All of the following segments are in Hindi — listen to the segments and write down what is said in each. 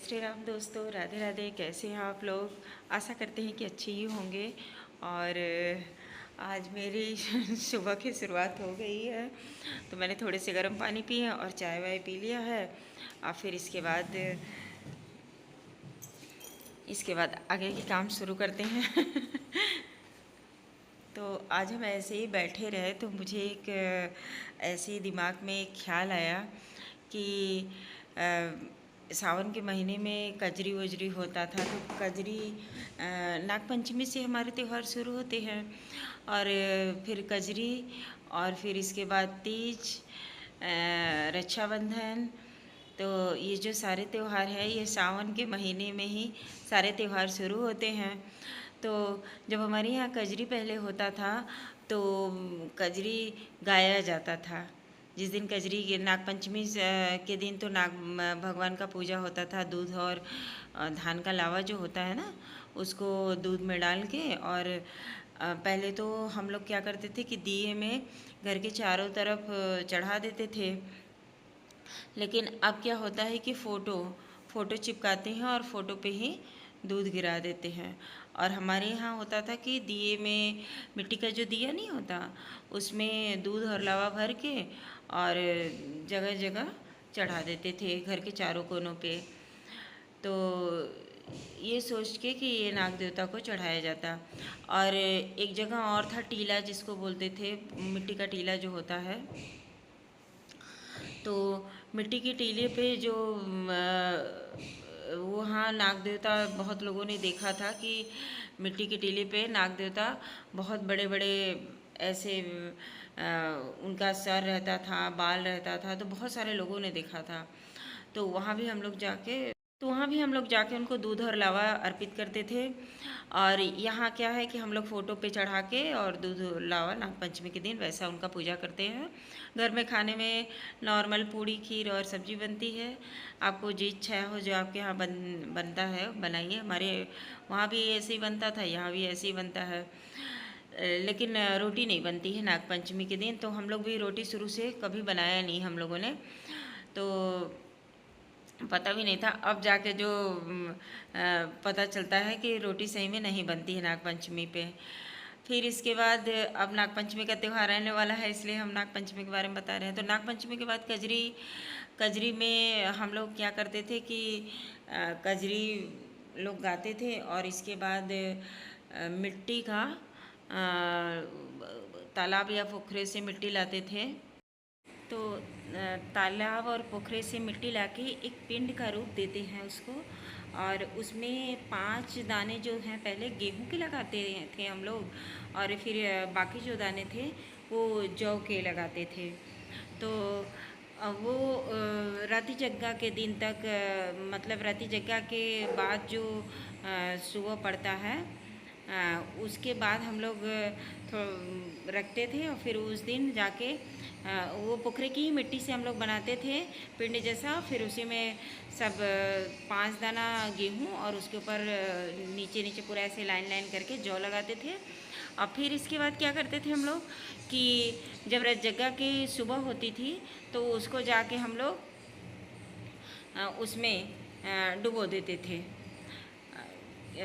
श्री राम दोस्तों, राधे राधे। कैसे हैं आप लोग? आशा करते हैं कि अच्छे ही होंगे। और आज मेरी सुबह की शुरुआत हो गई है, तो मैंने थोड़े से गर्म पानी पिए हैं और चाय वाय पी लिया है। और फिर इसके बाद आगे के काम शुरू करते हैं। तो आज हम ऐसे ही बैठे रहे तो मुझे एक ऐसे ही दिमाग में एक ख्याल आया कि सावन के महीने में कजरी वजरी होता था। तो कजरी नागपंचमी से हमारे त्यौहार शुरू होते हैं। और फिर कजरी, और फिर इसके बाद तीज, रक्षाबंधन। तो ये जो सारे त्यौहार हैं ये सावन के महीने में ही सारे त्यौहार शुरू होते हैं। तो जब हमारे यहाँ कजरी पहले होता था तो कजरी गाया जाता था। जिस दिन कजरी के नागपंचमी के दिन तो नाग भगवान का पूजा होता था। दूध और धान का लावा जो होता है ना, उसको दूध में डाल के, और पहले तो हम लोग क्या करते थे कि दिए में घर के चारों तरफ चढ़ा देते थे। लेकिन अब क्या होता है कि फ़ोटो चिपकाते हैं और फ़ोटो पे ही दूध गिरा देते हैं। और हमारे यहाँ होता था कि दिए में, मिट्टी का जो दिया नहीं होता, उसमें दूध और लावा भर के और जगह जगह चढ़ा देते थे घर के चारों कोनों पे। तो ये सोच के कि ये नाग देवता को चढ़ाया जाता। और एक जगह और था टीला, जिसको बोलते थे, मिट्टी का टीला जो होता है। तो मिट्टी के टीले पे जो वहाँ नाग देवता, बहुत लोगों ने देखा था कि मिट्टी के टीले पे नाग देवता बहुत बड़े बड़े ऐसे उनका सर रहता था, बाल रहता था। तो बहुत सारे लोगों ने देखा था। तो वहाँ भी हम लोग जाके उनको दूध और लावा अर्पित करते थे। और यहाँ क्या है कि हम लोग फ़ोटो पे चढ़ा के और दूध और लावा नागपंचमी के दिन वैसा उनका पूजा करते हैं। घर में खाने में नॉर्मल पूड़ी, खीर और सब्जी बनती है। आपको जो इच्छा हो, जो आपके यहाँ बनता है बनाइए। हमारे वहाँ भी ऐसे ही बनता था, यहाँ भी ऐसे ही बनता है। लेकिन रोटी नहीं बनती है नागपंचमी के दिन। तो हम लोग भी रोटी शुरू से कभी बनाया नहीं हम लोगों ने। तो पता भी नहीं था। अब जाके जो पता चलता है कि रोटी सही में नहीं बनती है नागपंचमी पे। फिर इसके बाद अब नागपंचमी का त्यौहार आने वाला है, इसलिए हम नागपंचमी के बारे में बता रहे हैं। तो नागपंचमी के बाद कजरी में हम लोग क्या करते थे कि कजरी लोग गाते थे। और इसके बाद मिट्टी का तालाब या पोखरे से मिट्टी लाते थे। तो तालाब और पोखरे से मिट्टी लाके एक पिंड का रूप देते हैं उसको। और उसमें 5 दाने जो हैं, पहले गेहूं के लगाते थे हम लोग, और फिर बाकी जो दाने थे वो जौ के लगाते थे। तो वो रति जग्गा के दिन तक, मतलब रति जग्गा के बाद जो सुबह पड़ता है, उसके बाद हम लोग रखते थे। और फिर उस दिन जाके वो पोखरे की ही मिट्टी से हम लोग बनाते थे पिंड जैसा। फिर उसी में सब 5 दाना गेहूं और उसके ऊपर नीचे नीचे पूरा ऐसे लाइन लाइन करके जौ लगाते थे। और फिर इसके बाद क्या करते थे हम लोग कि जब रत जग्गा की सुबह होती थी तो उसको जाके हम लोग उसमें डुबो देते थे।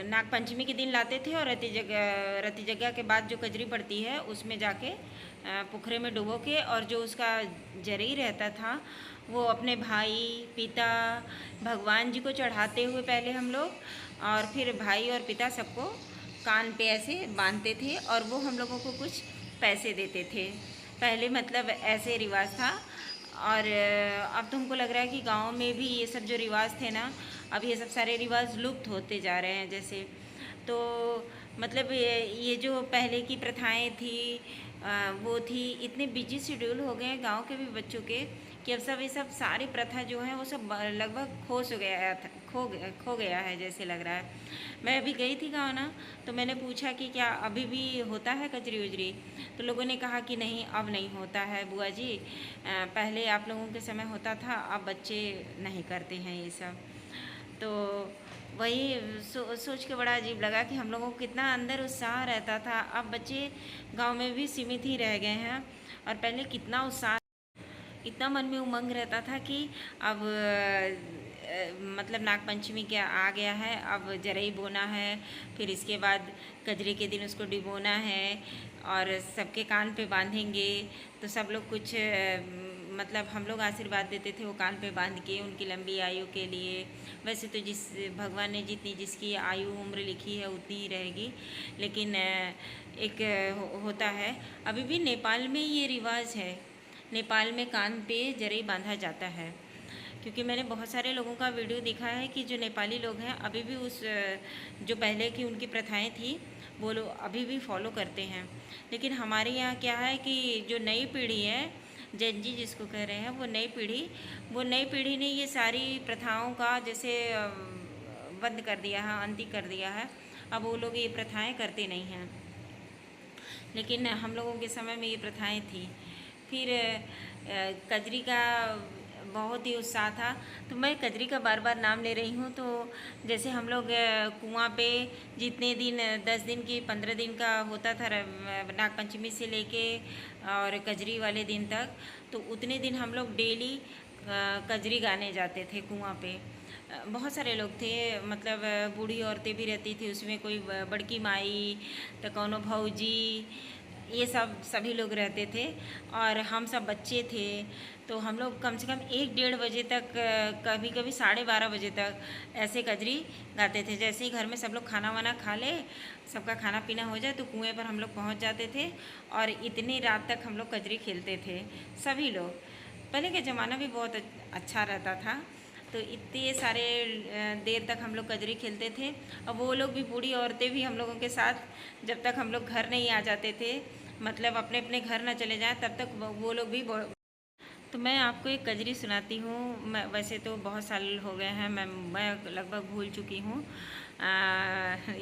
नागपंचमी के दिन लाते थे और रति जग्गा के बाद जो कजरी पड़ती है उसमें जाके पोखरे में डुबो के, और जो उसका जरी रहता था वो अपने भाई, पिता, भगवान जी को चढ़ाते हुए पहले हम लोग, और फिर भाई और पिता सबको कान पे ऐसे बांधते थे और वो हम लोगों को कुछ पैसे देते थे। पहले मतलब ऐसे रिवाज था। और अब तो हमको लग रहा है कि गाँव में भी ये सब जो रिवाज थे ना, अब ये सब सारे रिवाज लुप्त होते जा रहे हैं जैसे। तो मतलब ये जो पहले की प्रथाएं थी, वो थी। इतने बिजी शेड्यूल हो गए हैं गांव के भी बच्चों के कि अब सब ये सब सारी प्रथा जो है वो सब लगभग खो गया है जैसे लग रहा है। मैं अभी गई थी गाँव ना, तो मैंने पूछा कि क्या अभी भी होता है कजरी उजरी। तो लोगों ने कहा कि नहीं, अब नहीं होता है बुआ जी, पहले आप लोगों के समय होता था, अब बच्चे नहीं करते हैं ये सब। तो वही सोच के बड़ा अजीब लगा कि हम लोगों को कितना अंदर उत्साह रहता था। अब बच्चे गांव में भी सीमित ही रह गए हैं। और पहले कितना उत्साह, इतना मन में उमंग रहता था कि अब मतलब नागपंचमी के आ गया है, अब जरई बोना है, फिर इसके बाद कजरी के दिन उसको डिबोना है और सबके कान पे बांधेंगे। तो सब लोग कुछ मतलब हम लोग आशीर्वाद देते थे वो कान पे बांध के उनकी लंबी आयु के लिए। वैसे तो जिस भगवान ने जितनी जिसकी आयु उम्र लिखी है उतनी ही रहेगी, लेकिन एक होता है, अभी भी नेपाल में ये रिवाज है। नेपाल में कान पे जरई बांधा जाता है, क्योंकि मैंने बहुत सारे लोगों का वीडियो देखा है कि जो नेपाली लोग हैं अभी भी उस जो पहले की उनकी प्रथाएं थी वो लोग अभी भी फॉलो करते हैं। लेकिन हमारे यहाँ क्या है कि जो नई पीढ़ी है, जेन जी जिसको कह रहे हैं, वो नई पीढ़ी ने ये सारी प्रथाओं का जैसे बंद कर दिया है, अंत कर दिया है। अब वो लोग ये प्रथाएं करते नहीं हैं, लेकिन हम लोगों के समय में ये प्रथाएं थी। फिर कजरी का बहुत ही उत्साह था, तो मैं कजरी का बार बार नाम ले रही हूँ। तो जैसे हम लोग कुआं पे जितने दिन 10 दिन की 15 दिन का होता था नागपंचमी से लेके और कजरी वाले दिन तक, तो उतने दिन हम लोग डेली कजरी गाने जाते थे कुआं पे। बहुत सारे लोग थे, मतलब बूढ़ी औरतें भी रहती थी उसमें, कोई बड़की माई तो कौनो भौजी, ये सब सभी लोग रहते थे और हम सब बच्चे थे। तो हम लोग कम से कम 1-1:30 बजे तक, कभी कभी 12:30 बजे तक ऐसे कजरी गाते थे। जैसे ही घर में सब लोग खाना वाना खा ले, सबका खाना पीना हो जाए, तो कुएं पर हम लोग पहुंच जाते थे और इतनी रात तक हम लोग कजरी खेलते थे सभी लोग। पहले का ज़माना भी बहुत अच्छा रहता था, तो इतने सारे देर तक हम लोग कजरी खेलते थे। और वो लोग भी, बूढ़ी औरतें भी हम लोगों के साथ, जब तक हम लोग घर नहीं आ जाते थे, मतलब अपने अपने घर ना चले जाएं, तब तक वो लोग भी। तो मैं आपको एक कजरी सुनाती हूँ। मैं वैसे तो बहुत साल हो गए हैं, मैं लगभग भूल चुकी हूँ,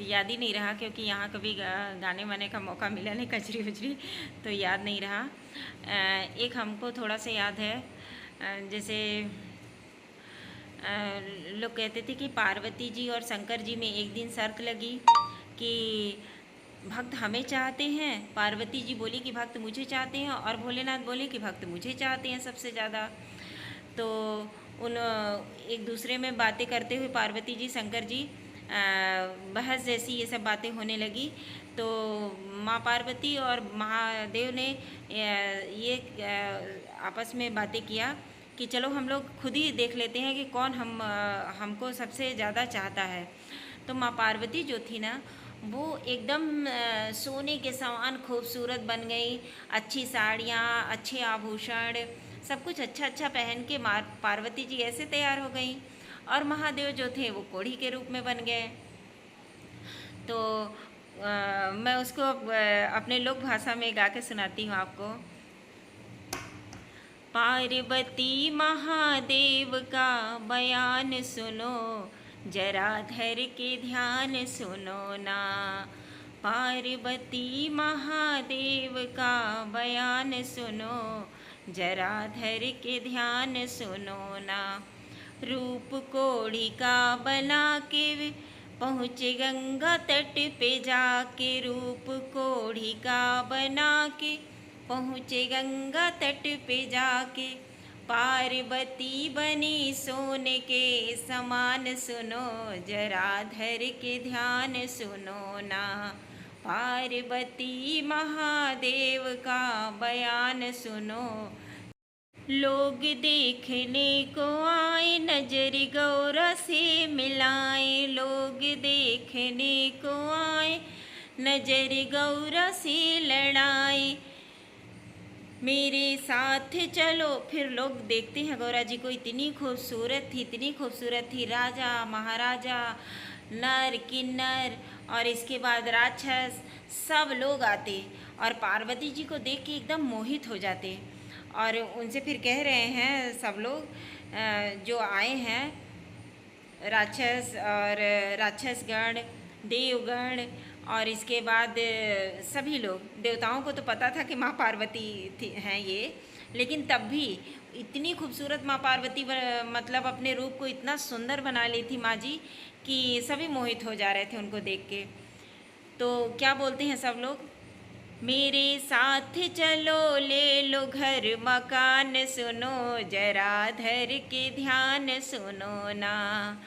याद ही नहीं रहा, क्योंकि यहाँ कभी गाने वाने का मौका मिला नहीं, कजरी वजरी तो याद नहीं रहा। एक हमको थोड़ा सा याद है, जैसे लोग कहते थे कि पार्वती जी और शंकर जी में एक दिन शर्त लगी कि भक्त हमें चाहते हैं। पार्वती जी बोली कि भक्त मुझे चाहते हैं, और भोलेनाथ बोले कि भक्त मुझे चाहते हैं सबसे ज़्यादा। तो उन एक दूसरे में बातें करते हुए पार्वती जी शंकर जी बहस जैसी ये सब बातें होने लगी। तो माँ पार्वती और महादेव ने ये आपस में बातें किया कि चलो हम लोग खुद ही देख लेते हैं कि कौन हमको सबसे ज़्यादा चाहता है। तो माँ पार्वती जो थी ना, वो एकदम सोने के समान खूबसूरत बन गई, अच्छी साड़ियाँ, अच्छे आभूषण, सब कुछ अच्छा अच्छा पहन के पार्वती जी ऐसे तैयार हो गई। और महादेव जो थे वो कोढ़ी के रूप में बन गए। तो मैं उसको अपने लोक भाषा में गा के सुनाती हूँ आपको। पार्वती महादेव का बयान सुनो, जरा धर के ध्यान सुनो ना। पार्वती महादेव का बयान सुनो, जरा धर के ध्यान सुनो ना। रूप कोढ़ी का बना के पहुँचे गंगा तट पे जाके, रूप कोढ़ी का बना के पहुँचे गंगा तट पे जाके। पार्वती बनी सोने के समान सुनो, जरा धर के ध्यान सुनो ना। पार्वती महादेव का बयान सुनो, लोग देखने को आए, नजर गौरा से मिलाए। लोग देखने को आए, नजर गौरा से लड़ाए। मेरे साथ चलो, फिर लोग देखते हैं गौरा जी को, इतनी खूबसूरत थी, इतनी खूबसूरत थी। राजा महाराजा, नर किन्नर और इसके बाद राक्षस, सब लोग आते और पार्वती जी को देख के एकदम मोहित हो जाते। और उनसे फिर कह रहे हैं सब लोग जो आए हैं, राक्षस और राक्षसगण, देवगण, और इसके बाद सभी लोग। देवताओं को तो पता था कि माँ पार्वती थी हैं ये, लेकिन तब भी इतनी खूबसूरत माँ पार्वती, मतलब अपने रूप को इतना सुंदर बना ली थी माँ जी कि सभी मोहित हो जा रहे थे उनको देख के। तो क्या बोलते हैं सब लोग, मेरे साथ चलो ले लो घर मकान, सुनो जरा धर के ध्यान सुनो ना।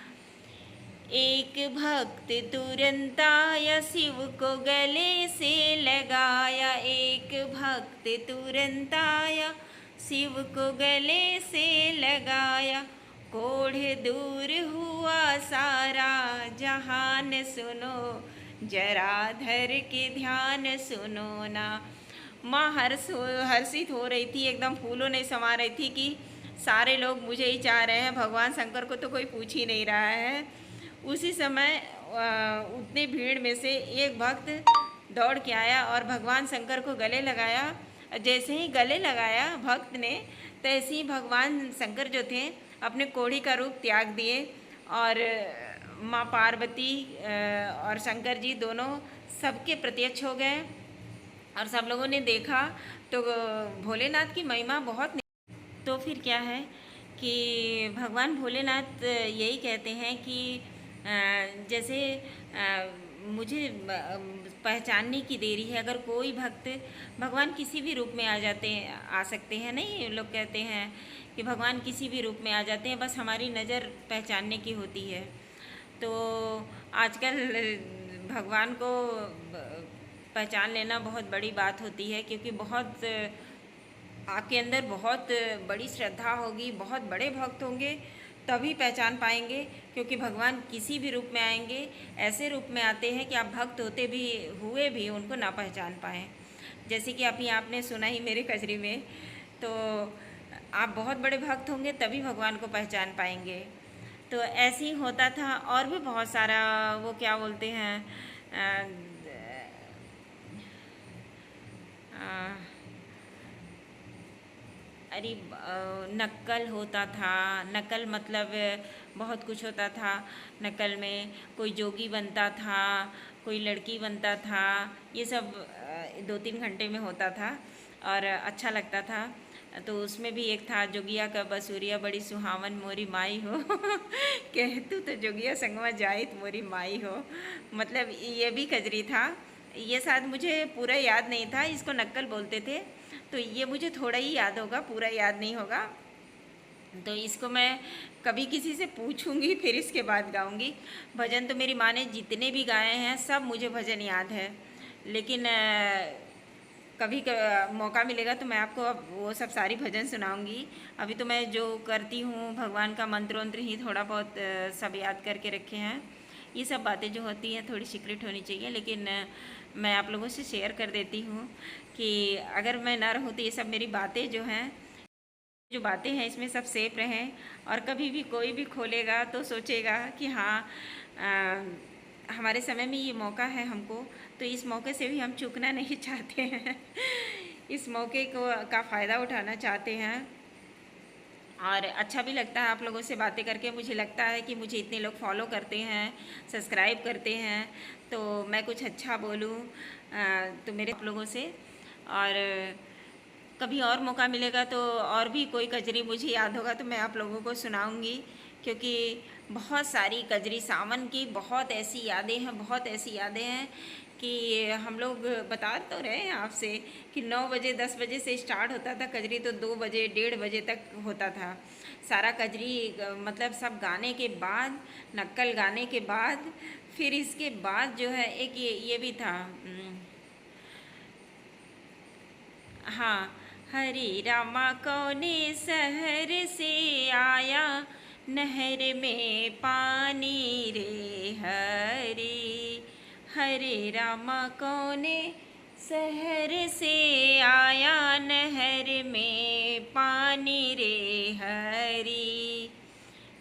एक भक्त तुरंत आया, शिव को गले से लगाया। एक भक्त तुरंत आया, शिव को गले से लगाया। कोढ़ दूर हुआ सारा जहान, सुनो जरा धर के ध्यान सुनो ना। माँ हर्षित हो रही थी, एकदम फूलों ने समा रही थी कि सारे लोग मुझे ही चाह रहे हैं, भगवान शंकर को तो कोई पूछ ही नहीं रहा है। उसी समय उतनी भीड़ में से एक भक्त दौड़ के आया और भगवान शंकर को गले लगाया। जैसे ही गले लगाया भक्त ने, तैसे ही भगवान शंकर जो थे अपने कोढ़ी का रूप त्याग दिए और माँ पार्वती और शंकर जी दोनों सबके प्रत्यक्ष हो गए। और सब लोगों ने देखा तो भोलेनाथ की महिमा बहुत। तो फिर क्या है कि भगवान भोलेनाथ यही कहते हैं कि जैसे मुझे पहचानने की देरी है। अगर कोई भक्त, भगवान किसी भी रूप में आ सकते हैं, नहीं लोग कहते हैं कि भगवान किसी भी रूप में आ जाते हैं, बस हमारी नज़र पहचानने की होती है। तो आजकल भगवान को पहचान लेना बहुत बड़ी बात होती है, क्योंकि बहुत आपके अंदर बहुत बड़ी श्रद्धा होगी, बहुत बड़े भक्त होंगे तभी पहचान पाएंगे। क्योंकि भगवान किसी भी रूप में आएंगे, ऐसे रूप में आते हैं कि आप भक्त होते भी हुए भी उनको ना पहचान पाएँ। जैसे कि अभी आपने सुना ही मेरे कजरी में, तो आप बहुत बड़े भक्त होंगे तभी भगवान को पहचान पाएंगे। तो ऐसे ही होता था। और भी बहुत सारा वो क्या बोलते हैं अरे नक्कल होता था। नकल मतलब बहुत कुछ होता था। नकल में कोई जोगी बनता था, कोई लड़की बनता था। ये सब 2-3 घंटे में होता था और अच्छा लगता था। तो उसमें भी एक था, जोगिया का बसूरिया बड़ी सुहावन मोरी माई हो कहतू तो जोगिया संगवा जाइत मोरी माई हो। मतलब ये भी कजरी था। ये शायद मुझे पूरा याद नहीं था, इसको नक्कल बोलते थे। तो ये मुझे थोड़ा ही याद होगा, पूरा याद नहीं होगा। तो इसको मैं कभी किसी से पूछूंगी, फिर इसके बाद गाऊंगी। भजन तो मेरी माँ ने जितने भी गाए हैं सब मुझे भजन याद है, लेकिन कभी मौका मिलेगा तो मैं आपको अब वो सब सारी भजन सुनाऊंगी। अभी तो मैं जो करती हूँ भगवान का मंत्र वंत्र ही थोड़ा बहुत सब याद करके रखे हैं। ये सब बातें जो होती हैं थोड़ी सीक्रेट होनी चाहिए, लेकिन मैं आप लोगों से शेयर कर देती हूँ कि अगर मैं ना रहूँ तो ये सब मेरी बातें जो बातें हैं इसमें सब सेफ रहें। और कभी भी कोई भी खोलेगा तो सोचेगा कि हाँ हमारे समय में ये मौका है हमको, तो इस मौके से भी हम चूकना नहीं चाहते हैं इस मौके का फ़ायदा उठाना चाहते हैं। और अच्छा भी लगता है आप लोगों से बातें करके। मुझे लगता है कि मुझे इतने लोग फॉलो करते हैं, सब्सक्राइब करते हैं, तो मैं कुछ अच्छा बोलूँ तो मेरे आप लोगों से। और कभी और मौका मिलेगा तो और भी कोई कजरी मुझे याद होगा तो मैं आप लोगों को सुनाऊंगी, क्योंकि बहुत सारी कजरी सावन की बहुत ऐसी यादें हैं, बहुत ऐसी यादें हैं कि हम लोग बता तो रहे हैं आपसे कि 9 बजे 10 बजे से स्टार्ट होता था कजरी, तो 2 बजे 1:30 बजे तक होता था सारा कजरी। मतलब सब गाने के बाद, नक्कल गाने के बाद, फिर इसके बाद जो है एक ये भी था। हाँ, हरे रामा कौने शहर से आया, नहर में पानी रे हरे। हरे रामा कौने शहर से आया, नहर में पानी रे हरी।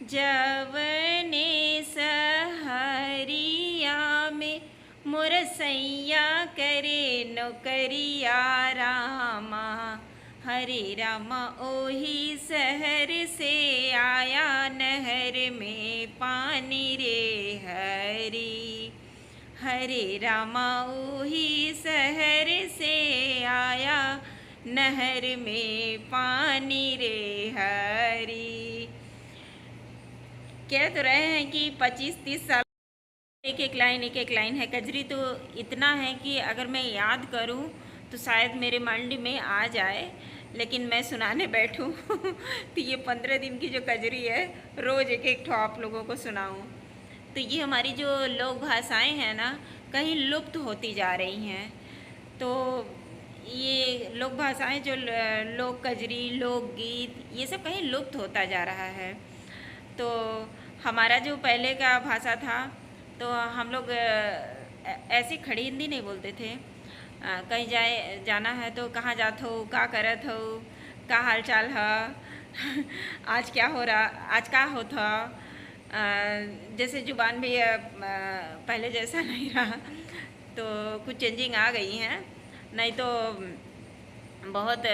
जवने सहरिया में मुरसैया करे नौकरिया रामा। हरे रामा ओही शहर से आया, नहर में पानी रे हरी। हरे रामा ओही शहर से आया, नहर में पानी रे हरी। कह तो रहे हैं कि 25-30 साल एक एक लाइन है। कजरी तो इतना है कि अगर मैं याद करूं तो शायद मेरे माइंड में आ जाए, लेकिन मैं सुनाने बैठूं तो ये 15 दिन की जो कजरी है रोज़ एक एक ठो आप लोगों को सुनाऊं। तो ये हमारी जो लोक भाषाएं हैं ना, कहीं लुप्त होती जा रही हैं। तो ये लोक भाषाएं जो लोक कजरी, लोकगीत, ये सब कहीं लुप्त होता जा रहा है। तो हमारा जो पहले का भाषा था, तो हम लोग ऐसी खड़ी हिंदी नहीं बोलते थे। कहीं जाना है तो कहाँ जात हो, का करत हो, का हाल चाल है आज क्या हो रहा, आज का होता। जैसे जुबान भी पहले जैसा नहीं रहा, तो कुछ चेंजिंग आ गई हैं। नहीं तो बहुत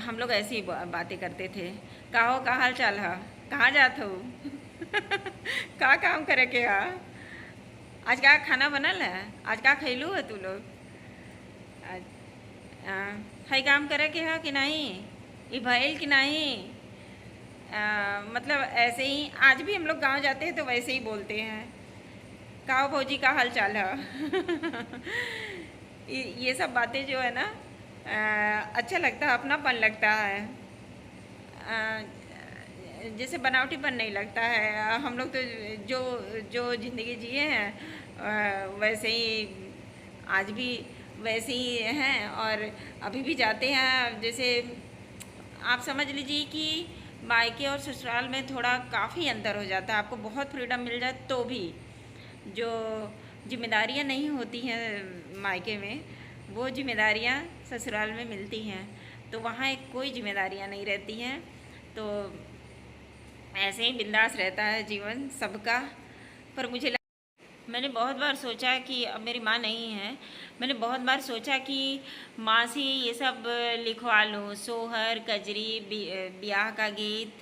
हम लोग ऐसी ही बातें करते थे। का हो, का हाल चाल है, कहाँ जात हो का काम करे के हा, आज का खाना बनल है, आज का खैलू है तू लोग, है काम करे के हा कि नहीं, ये भैल कि नहीं। मतलब ऐसे ही आज भी हम लोग गांव जाते हैं तो वैसे ही बोलते हैं, का भौजी का हाल चाल है ये सब बातें जो है ना, अच्छा लगता है, अपनापन लगता है। जैसे बनावटीपन नहीं लगता है। हम लोग तो जो जो ज़िंदगी जिए हैं वैसे ही आज भी वैसे ही हैं, और अभी भी जाते हैं। जैसे आप समझ लीजिए कि मायके और ससुराल में थोड़ा काफ़ी अंतर हो जाता है। आपको बहुत फ्रीडम मिल जाए तो भी जो जिम्मेदारियां नहीं होती हैं मायके में, वो जिम्मेदारियां ससुराल में मिलती हैं। तो वहाँ एक कोई जिम्मेदारियां नहीं रहती हैं। तो ऐसे ही बिंदास रहता है जीवन सबका। पर मैंने बहुत बार सोचा कि अब मेरी माँ नहीं है, मैंने बहुत बार सोचा कि माँ से ये सब लिखवा लूँ, सोहर, कजरी, ब्याह का गीत,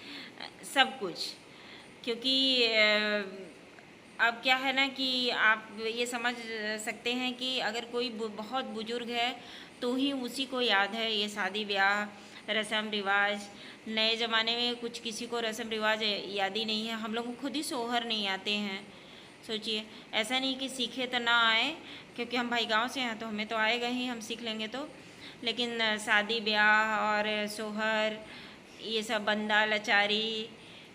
सब कुछ। क्योंकि अब क्या है ना कि आप ये समझ सकते हैं कि अगर कोई बहुत बुजुर्ग है तो ही उसी को याद है ये शादी ब्याह, रस्म रिवाज। नए ज़माने में कुछ किसी को रस्म रिवाज याद ही नहीं है। हम लोग को खुद ही सोहर नहीं आते हैं। सोचिए, ऐसा नहीं कि सीखे तो ना आए, क्योंकि हम भाई गांव से हैं तो हमें तो आएगा ही, हम सीख लेंगे तो। लेकिन शादी ब्याह और सोहर, ये सब बंदा लचारी,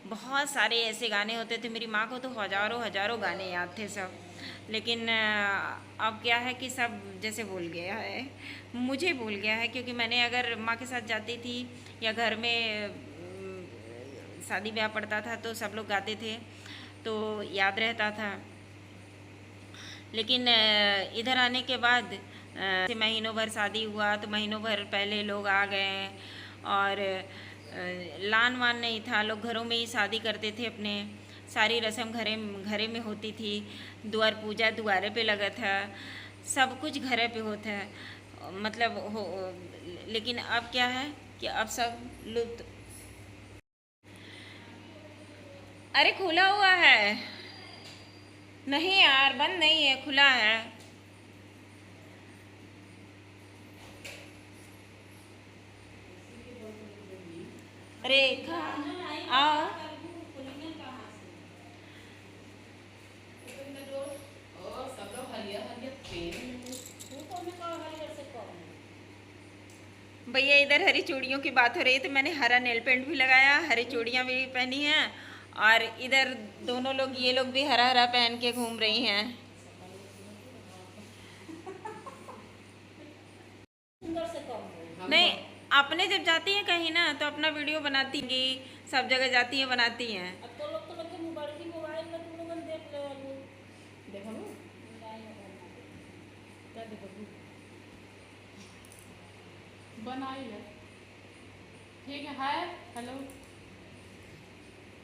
बहुत सारे ऐसे गाने होते थे। मेरी माँ को तो हज़ारों हज़ारों गाने याद थे सब। लेकिन अब क्या है कि सब जैसे भूल गया है, मुझे भूल गया है। क्योंकि मैंने अगर माँ के साथ जाती थी या घर में शादी ब्याह पड़ता था तो सब लोग गाते थे तो याद रहता था। लेकिन इधर आने के बाद महीनों भर शादी हुआ तो महीनों भर पहले लोग आ गए, और लान वान नहीं था, लोग घरों में ही शादी करते थे अपने। सारी रस्म घरे में होती थी। द्वार पूजा द्वारे पे लगा था, सब कुछ घरे पे होता है, मतलब हो। लेकिन अब क्या है कि अब सब लुप्त। अरे खुला हुआ है, नहीं यार बंद नहीं है, खुला है। रेखा आओ। भैया इधर हरी चूड़ियों की बात हो रही है तो मैंने हरा नेल पेंट भी लगाया, हरी चूड़ियाँ भी पहनी हैं, और इधर दोनों लोग, ये लोग भी हरा हरा पहन के घूम रही हैं। नहीं, अपने जब जाती हैं कहीं ना तो अपना वीडियो बनाती हैं, सब जगह जाती हैं बनाती हैं। बनाई है, ठीक है। हाय हेलो,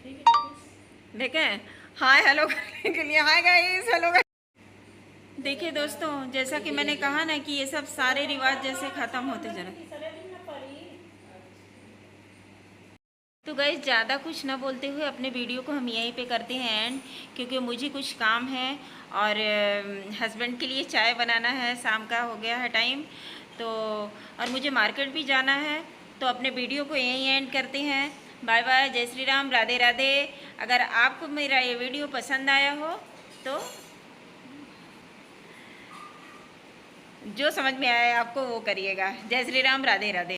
ठीक है। देखें, हाय हेलो करने के लिए हाय गाइस, हेलो गाइस। देखिए दोस्तों, जैसा कि मैंने कहा ना कि ये सब सारे रिवाज जैसे ख़त्म होते जा रहे। तो गाइस ज़्यादा कुछ ना बोलते हुए अपने वीडियो को हम यहीं पे करते हैं एंड, क्योंकि मुझे कुछ काम है और हस्बैंड के लिए चाय बनाना है, शाम का हो गया है टाइम तो, और मुझे मार्केट भी जाना है। तो अपने वीडियो को यहीं एंड करते हैं। बाय बाय, जय श्री राम, राधे राधे। अगर आपको मेरा ये वीडियो पसंद आया हो तो जो समझ में आए आपको वो करिएगा। जय श्री राम, राधे राधे।